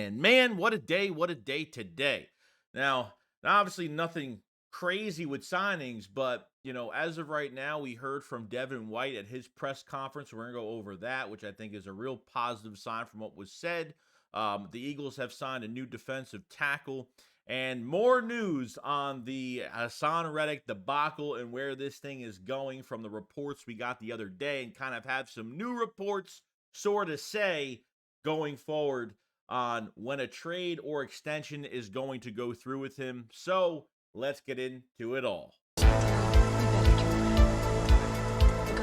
And man, what a day today. Now obviously nothing crazy with signings, but as of right now, we heard from Devin White at his press conference. We're gonna go over that, which I think is a real positive sign from what was said. The Eagles have signed a new defensive tackle, and more news on the Haason Reddick debacle and where this thing is going from the reports we got the other day, and kind of have some new reports sort of say going forward on when a trade or extension is going to go through with him. So let's get into it all. Because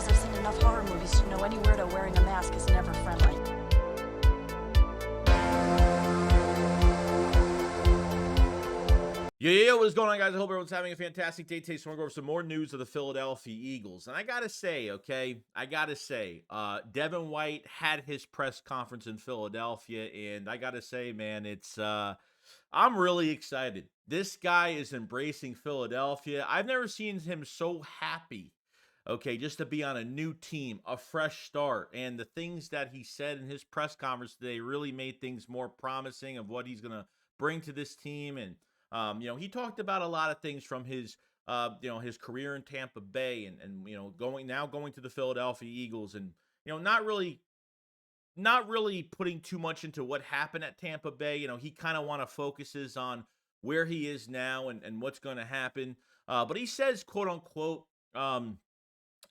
I've seen enough horror movies to know any weirdo wearing a mask is never friendly. Yo, what is going on, guys? I hope everyone's having a fantastic day today. So we're going to go over some more news of the Philadelphia Eagles. And I got to say, Devin White had his press conference in Philadelphia. And I got to say, man, I'm really excited. This guy is embracing Philadelphia. I've never seen him so happy. Okay, just to be on a new team, a fresh start. And the things that he said in his press conference today really made things more promising of what he's going to bring to this team. And he talked about a lot of things from his career in Tampa Bay and going to the Philadelphia Eagles and not really putting too much into what happened at Tampa Bay. He kind of want to focuses on where he is now and what's going to happen. But he says, quote unquote,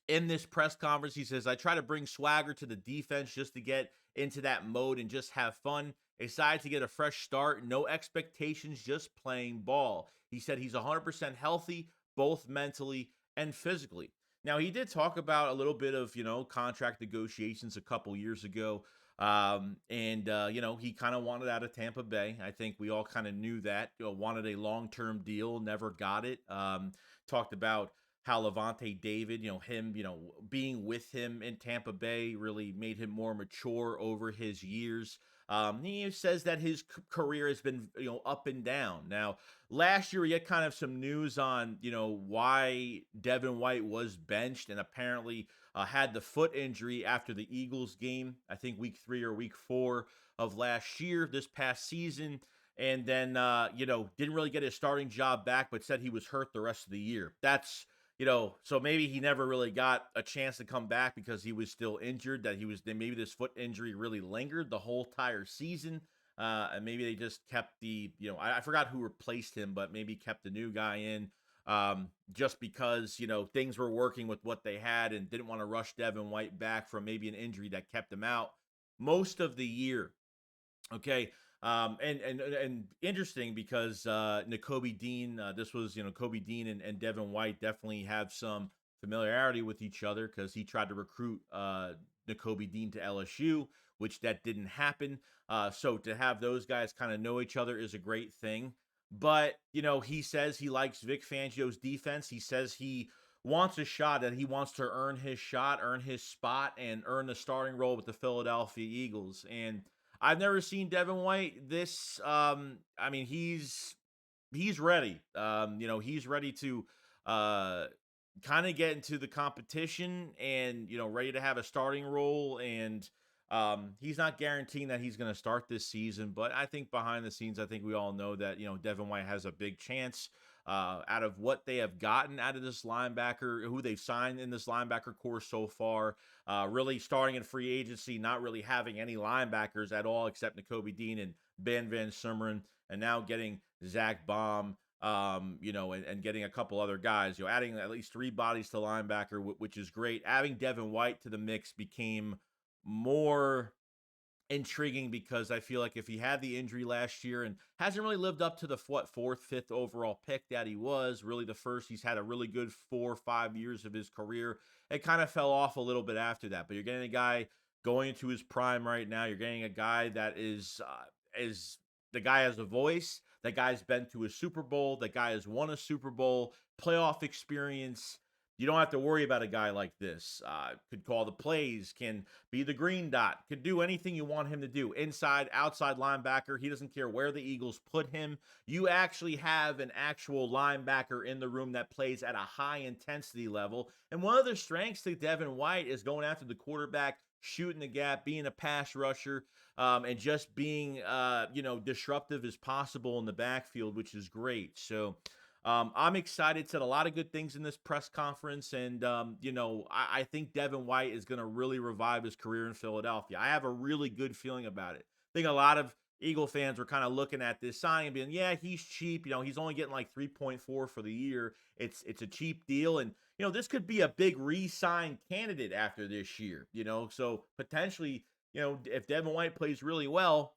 in this press conference, he says, I try to bring swagger to the defense just to get into that mode and just have fun. Excited to get a fresh start. No expectations, just playing ball. He said he's 100% healthy, both mentally and physically. Now, he did talk about a little bit of, contract negotiations a couple years ago. He kind of wanted out of Tampa Bay. I think we all kind of knew that. Wanted a long-term deal, never got it. Talked about how Levante David, him, being with him in Tampa Bay really made him more mature over his years. He says that his career has been, up and down. Now, last year we had kind of some news on, why Devin White was benched and apparently had the foot injury after the Eagles game, I think week 3 or week 4 of last year, this past season. And then, didn't really get his starting job back, but said he was hurt the rest of the year. So maybe he never really got a chance to come back because he was still injured, maybe this foot injury really lingered the whole entire season. And maybe they just kept I forgot who replaced him, but maybe kept the new guy in just because, things were working with what they had and didn't want to rush Devin White back from maybe an injury that kept him out most of the year. Okay. And interesting because Nakobe Dean, this was Kobe Dean and Devin White definitely have some familiarity with each other because he tried to recruit Nakobe Dean to LSU, which that didn't happen. So to have those guys kind of know each other is a great thing. But he says he likes Vic Fangio's defense. He says he wants a shot, that he wants to earn his shot, earn his spot, and earn the starting role with the Philadelphia Eagles. And I've never seen Devin White this. He's ready. He's ready to kind of get into the competition and ready to have a starting role. And he's not guaranteeing that he's going to start this season, but I think behind the scenes, I think we all know that Devin White has a big chance. Out of what they have gotten out of this linebacker, who they've signed in this linebacker course so far, really starting in free agency, not really having any linebackers at all except Nakobe Dean and Ben Van Sumeren, and now getting Zach Baum, and getting a couple other guys, adding at least 3 bodies to linebacker, which is great. Adding Devin White to the mix became more intriguing because I feel like if he had the injury last year and hasn't really lived up to the 4th, 5th overall pick that he was, really the first, he's had a really good 4 or 5 years of his career. It kind of fell off a little bit after that, but you're getting a guy going into his prime right now. You're getting a guy that is the guy has a voice. That guy's been to a Super Bowl. That guy has won a Super Bowl, playoff experience. You don't have to worry about a guy like this. Could call the plays, can be the green dot, could do anything you want him to do. Inside, outside linebacker. He doesn't care where the Eagles put him. You actually have an actual linebacker in the room that plays at a high intensity level. And one of the strengths to Devin White is going after the quarterback, shooting the gap, being a pass rusher. and just being, disruptive as possible in the backfield, which is great. So, I'm excited. Said a lot of good things in this press conference, and I think Devin White is going to really revive his career in Philadelphia. I have a really good feeling about it. I think a lot of Eagle fans were kind of looking at this signing and being, yeah, he's cheap. He's only getting like 3.4 for the year. It's a cheap deal, and this could be a big re-sign candidate after this year. So potentially, if Devin White plays really well,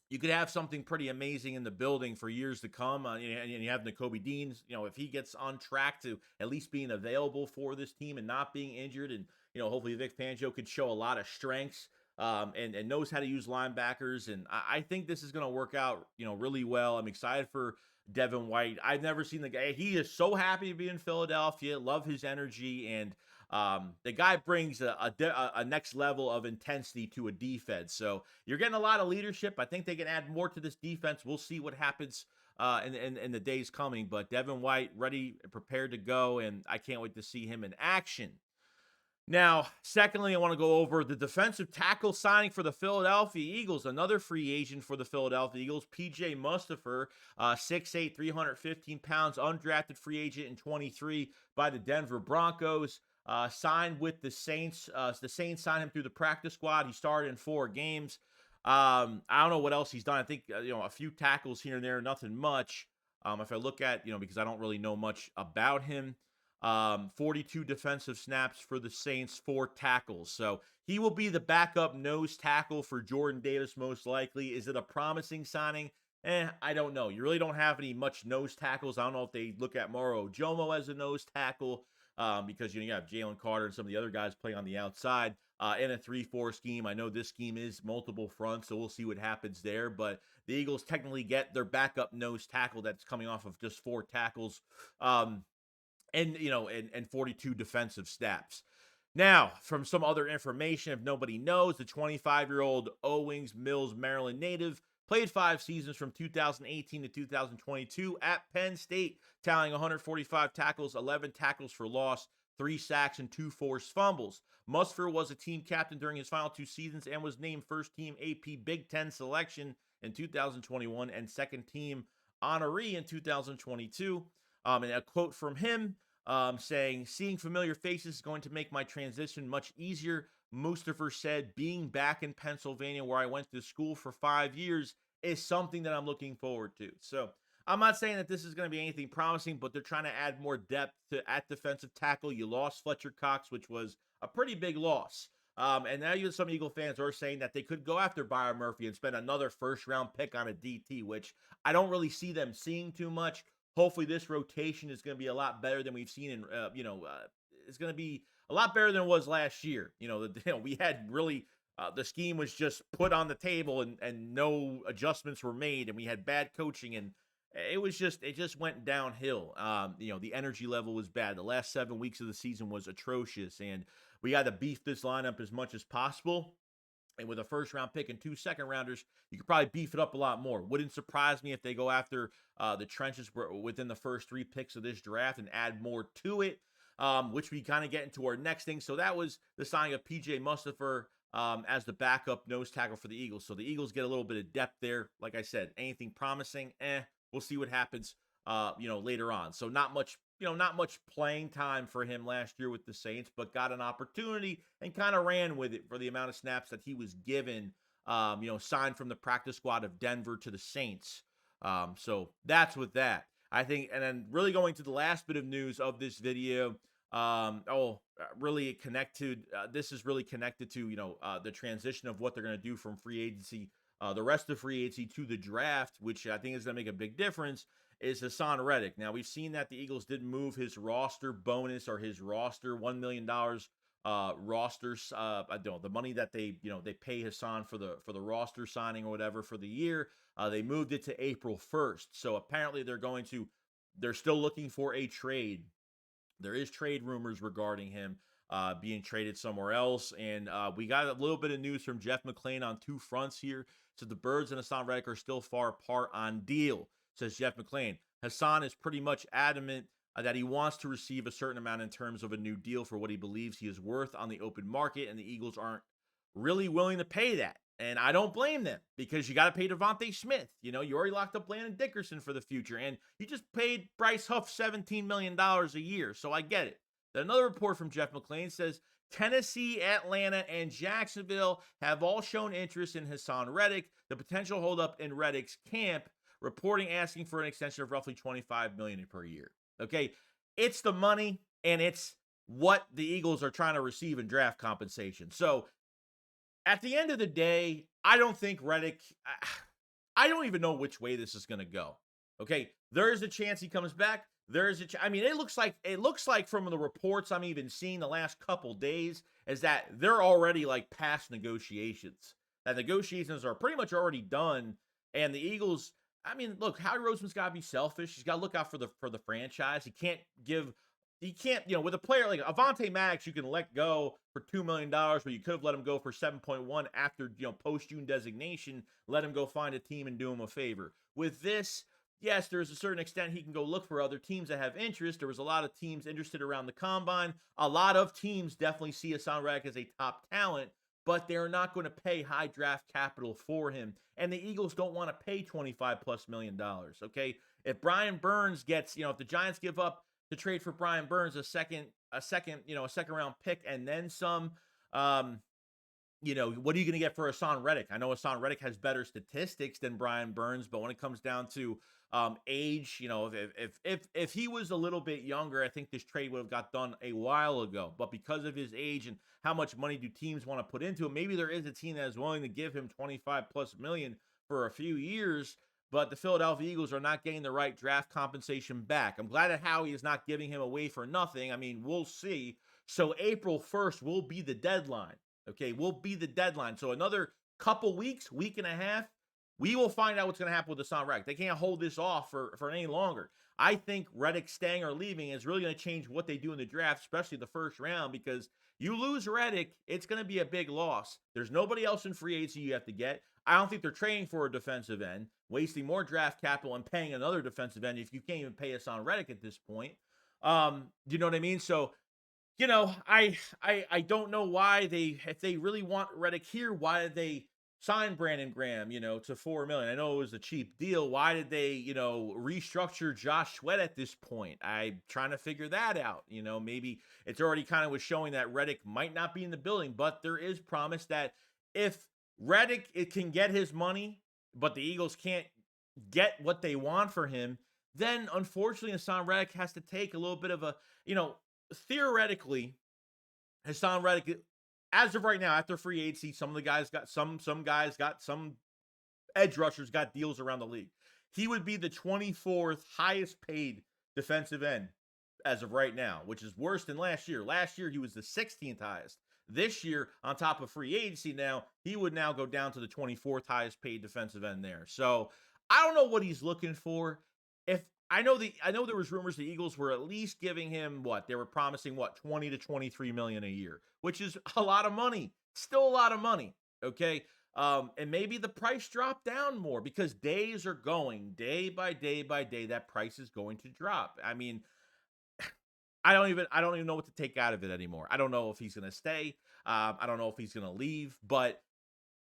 you could have something pretty amazing in the building for years to come. And you have Nakobe Dean, if he gets on track to at least being available for this team and not being injured, and hopefully Vic Fangio could show a lot of strengths, and knows how to use linebackers. And I think this is going to work out, really well. I'm excited for Devin White. I've never seen the guy. He is so happy to be in Philadelphia. Love his energy, and the guy brings a next level of intensity to a defense. So you're getting a lot of leadership. I think they can add more to this defense. We'll see what happens in the days coming. But Devin White ready, prepared to go, and I can't wait to see him in action. Now, secondly, I want to go over the defensive tackle signing for the Philadelphia Eagles. Another free agent for the Philadelphia Eagles, PJ Mustipher, 6'8", 315 pounds, undrafted free agent in 23 by the Denver Broncos. Signed with the Saints. The Saints signed him through the practice squad. He started in 4 games. I don't know what else he's done. I think a few tackles here and there, nothing much. If I look at because I don't really know much about him. 42 defensive snaps for the Saints, 4 tackles. So he will be the backup nose tackle for Jordan Davis, most likely. Is it a promising signing? I don't know. You really don't have any much nose tackles. I don't know if they look at Moro Ojomo as a nose tackle, because you have Jalen Carter and some of the other guys playing on the outside in a 3-4 scheme. I know this scheme is multiple fronts, so we'll see what happens there. But the Eagles technically get their backup nose tackle that's coming off of just 4 tackles. And 42 defensive snaps. Now, from some other information, if nobody knows, the 25-year-old Owings Mills, Maryland native played 5 seasons from 2018 to 2022 at Penn State, tallying 145 tackles, 11 tackles for loss, 3 sacks, and 2 forced fumbles. Mustipher was a team captain during his final 2 seasons and was named first-team AP Big Ten selection in 2021 and second-team honoree in 2022. And a quote from him, saying, "Seeing familiar faces is going to make my transition much easier." Mustipher said, "Being back in Pennsylvania, where I went to school for 5 years, is something that I'm looking forward to." So I'm not saying that this is going to be anything promising, but they're trying to add more depth at defensive tackle. You lost Fletcher Cox, which was a pretty big loss. And now some Eagle fans are saying that they could go after Byron Murphy and spend another first-round pick on a DT, which I don't really see them seeing too much. Hopefully this rotation is going to be a lot better than we've seen in, it's going to be a lot better than it was last year. We had really, the scheme was just put on the table, and no adjustments were made, and we had bad coaching, and it just went downhill. The energy level was bad. The last 7 weeks of the season was atrocious, and we got to beef this lineup as much as possible. And with a first-round pick and 2 second-rounders, you could probably beef it up a lot more. Wouldn't surprise me if they go after the trenches within the first 3 picks of this draft and add more to it, which we kind of get into our next thing. So that was the signing of PJ Mustipher as the backup nose tackle for the Eagles. So the Eagles get a little bit of depth there. Like I said, anything promising? We'll see what happens, later on. So not much playing time for him last year with the Saints, but got an opportunity and kind of ran with it for the amount of snaps that he was given, signed from the practice squad of Denver to the Saints. So that's with that. I think, and then really going to the last bit of news of this video, really connected. This is really connected to, the transition of what they're going to do from free agency, the rest of free agency to the draft, which I think is going to make a big difference, is Haason Reddick. Now, we've seen that the Eagles did move his roster bonus, or his roster $1 million rosters. I don't know, the money that they pay Haason for the roster signing or whatever for the year. They moved it to April 1st. So apparently they're still looking for a trade. There is trade rumors regarding him being traded somewhere else. And we got a little bit of news from Jeff McClain on 2 fronts here. So the Birds and Haason Reddick are still far apart on deal, says Jeff McClain. Haason is pretty much adamant that he wants to receive a certain amount in terms of a new deal for what he believes he is worth on the open market, and the Eagles aren't really willing to pay that. And I don't blame them because you got to pay Devontae Smith. You already locked up Landon Dickerson for the future, and you just paid Bryce Huff $17 million a year. So I get it. Then another report from Jeff McLean says Tennessee, Atlanta, and Jacksonville have all shown interest in Haason Reddick, the potential holdup in Reddick's camp, reporting asking for an extension of roughly $25 million per year. Okay, it's the money, and it's what the Eagles are trying to receive in draft compensation. So at the end of the day, I don't think Reddick, I don't even know which way this is going to go. Okay, there is a chance he comes back. There is I mean, it looks like from the reports I'm even seeing the last couple days is that they're already like past negotiations. That negotiations are pretty much already done, and the Eagles. I mean, look, Howie Roseman's got to be selfish. He's got to look out for the franchise. With a player like Avonte Maddox, you can let go for $2 million, but you could have let him go for 7.1 after, post-June designation, let him go find a team and do him a favor. With this, yes, there's a certain extent he can go look for other teams that have interest. There was a lot of teams interested around the combine. A lot of teams definitely see Haason Reddick as a top talent, but they're not going to pay high draft capital for him. And the Eagles don't want to pay $25+ million. Okay. If Brian Burns gets, if the Giants give up to trade for Brian Burns, a second round pick, and then some. What are you going to get for Haason Reddick? I know Haason Reddick has better statistics than Brian Burns, but when it comes down to age, if he was a little bit younger, I think this trade would have got done a while ago. But because of his age and how much money do teams want to put into him, maybe there is a team that is willing to give him $25+ million for a few years. But the Philadelphia Eagles are not getting the right draft compensation back. I'm glad that Howie is not giving him away for nothing. I mean, we'll see. So April 1st will be the deadline. Okay, will be the deadline. So another couple weeks, week and a half, we will find out what's going to happen with Haason Reddick. They can't hold this off for any longer. I think Reddick staying or leaving is really going to change what they do in the draft, especially the first round, because you lose Reddick, it's going to be a big loss. There's nobody else in free agency you have to get. I don't think they're trading for a defensive end, wasting more draft capital and paying another defensive end if you can't even pay Haason Reddick at this point. You know what I mean? So, I don't know why if they really want Reddick here, why did they sign Brandon Graham, to $4 million? I know it was a cheap deal. Why did they, restructure Josh Sweat at this point? I'm trying to figure that out. Maybe it's already kind of was showing that Reddick might not be in the building, but there is promise that if Reddick can get his money, but the Eagles can't get what they want for him, then unfortunately Haason Reddick has to take a little bit of a, theoretically, Haason Reddick, as of right now, after free agency, some of the guys got some edge rushers got deals around the league. He would be the 24th highest paid defensive end as of right now, which is worse than last year. Last year, he was the 16th highest. This year, on top of free agency now, he would now go down to the 24th highest paid defensive end there. So I don't know what he's looking for. If I know there was rumors the Eagles were at least giving him they were promising 20 to 23 million a year, which is a lot of money. Still a lot of money. Okay. And maybe the price dropped down more because days are going day by day by day. That price is going to drop. I mean, I don't even know what to take out of it anymore. I don't know if he's going to stay. I don't know if he's going to leave, but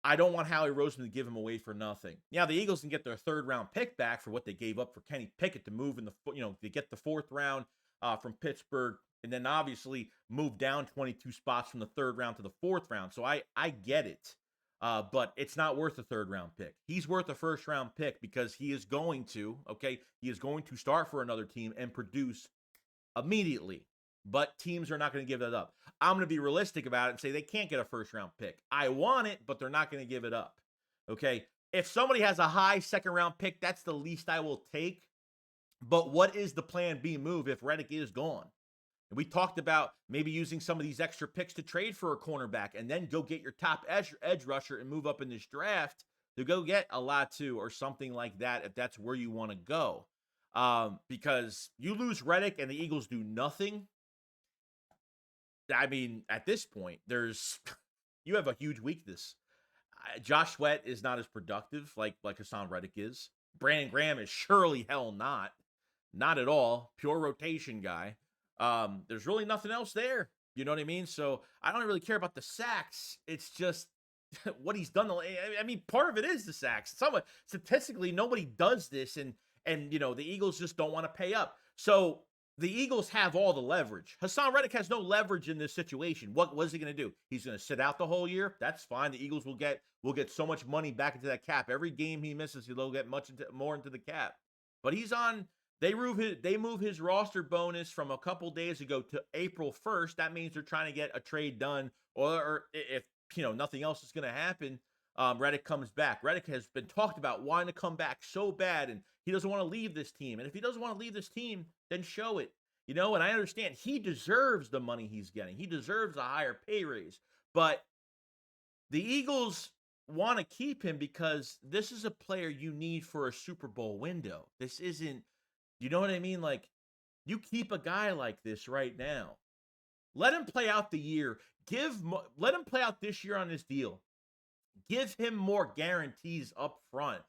I don't want Howie Roseman to give him away for nothing. Yeah, the Eagles can get their 3rd round pick back for what they gave up for Kenny Pickett to move to get the 4th round from Pittsburgh, and then obviously move down 22 spots from the 3rd round to the 4th round. So I get it. But it's not worth a 3rd round pick. He's worth a 1st round pick because he is going to start for another team and produce immediately. But teams are not going to give that up. I'm going to be realistic about it and say they can't get a 1st round pick. I want it, but they're not going to give it up. Okay. If somebody has a high 2nd round pick, that's the least I will take. But what is the plan B move if Reddick is gone? And we talked about maybe using some of these extra picks to trade for a cornerback and then go get your top edge rusher and move up in this draft to go get a Latu or something like that if that's where you want to go. Because you lose Reddick and the Eagles do nothing. I mean, at this point, you have a huge weakness. Josh Sweat is not as productive like Haason Reddick is. Brandon Graham is surely hell not at all. Pure rotation guy. There's really nothing else there. You know what I mean? So I don't really care about the sacks. It's just what he's done. I mean, part of it is the sacks. Somewhat statistically, nobody does this, and the Eagles just don't want to pay up. So the Eagles have all the leverage. Haason Reddick has no leverage in this situation. What was he going to do? He's going to sit out the whole year. That's fine. The Eagles will get so much money back into that cap. Every game he misses, he'll get more into the cap. But he's on. They move his roster bonus from a couple days ago to April 1st. That means they're trying to get a trade done, or if nothing else is going to happen. Reddick comes back. Reddick has been talked about wanting to come back so bad, and he doesn't want to leave this team. And if he doesn't want to leave this team, then show it. And I understand he deserves the money he's getting. He deserves a higher pay raise. But the Eagles want to keep him because this is a player you need for a Super Bowl window. This isn't, you know what I mean? Like, you keep a guy like this right now. Let him play out the year. Let him play out this year on his deal. Give him more guarantees up front.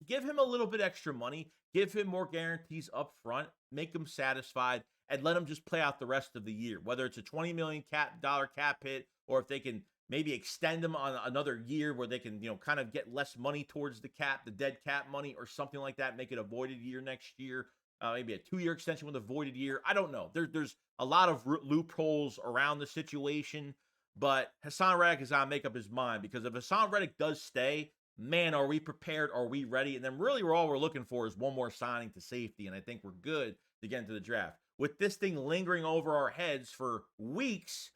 Give him a little bit extra money. Give him more guarantees up front. Make him satisfied, and let him just play out the rest of the year. Whether it's a $20 million cap hit, or if they can maybe extend him on another year where they can, kind of get less money towards the cap, the dead cap money, or something like that. Make it a voided year next year. Maybe a 2-year extension with a voided year. I don't know. There's a lot of loopholes around the situation. But Haason Reddick has got to make up his mind, because if Haason Reddick does stay, man, are we prepared? Are we ready? And then really all we're looking for is one more signing to safety, and I think we're good to get into the draft. With this thing lingering over our heads for weeks,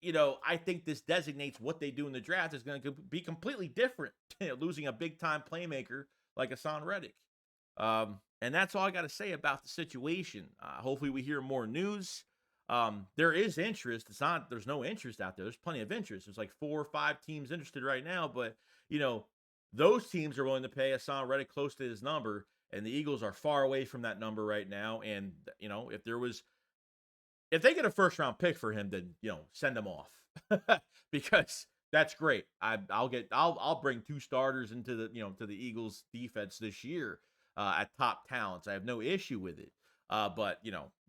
I think this designates what they do in the draft is going to be completely different. Losing a big-time playmaker like Haason Reddick. And that's all I got to say about the situation. Hopefully we hear more news. There is interest. There's no interest out there. There's plenty of interest. There's like 4 or 5 teams interested right now, but those teams are willing to pay Haason Reddick close to his number, and the Eagles are far away from that number right now. And if they get a first round pick for him, then send him off because that's great. I'll bring 2 starters into the to the Eagles defense this year at top talents. I have no issue with it. But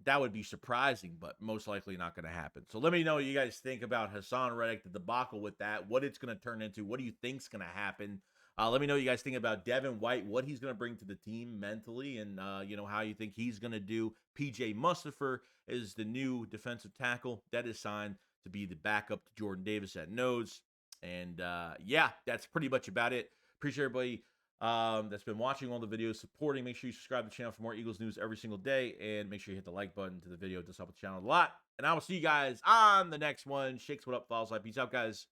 that would be surprising, but most likely not going to happen. So let me know what you guys think about Haason Reddick, the debacle with that, what it's going to turn into, what do you think's going to happen? Let me know what you guys think about Devin White, what he's going to bring to the team mentally, and how you think he's going to do. PJ Mustipher is the new defensive tackle that is signed to be the backup to Jordan Davis at nose. And yeah, that's pretty much about it. Appreciate everybody that's been watching all the videos, supporting. Make sure you subscribe to the channel for more Eagles news every single day, and make sure you hit the like button to the video. It does help the channel a lot. And I will see you guys on the next one. Shakes, what up, Falls Life. Peace out, guys.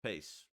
Peace.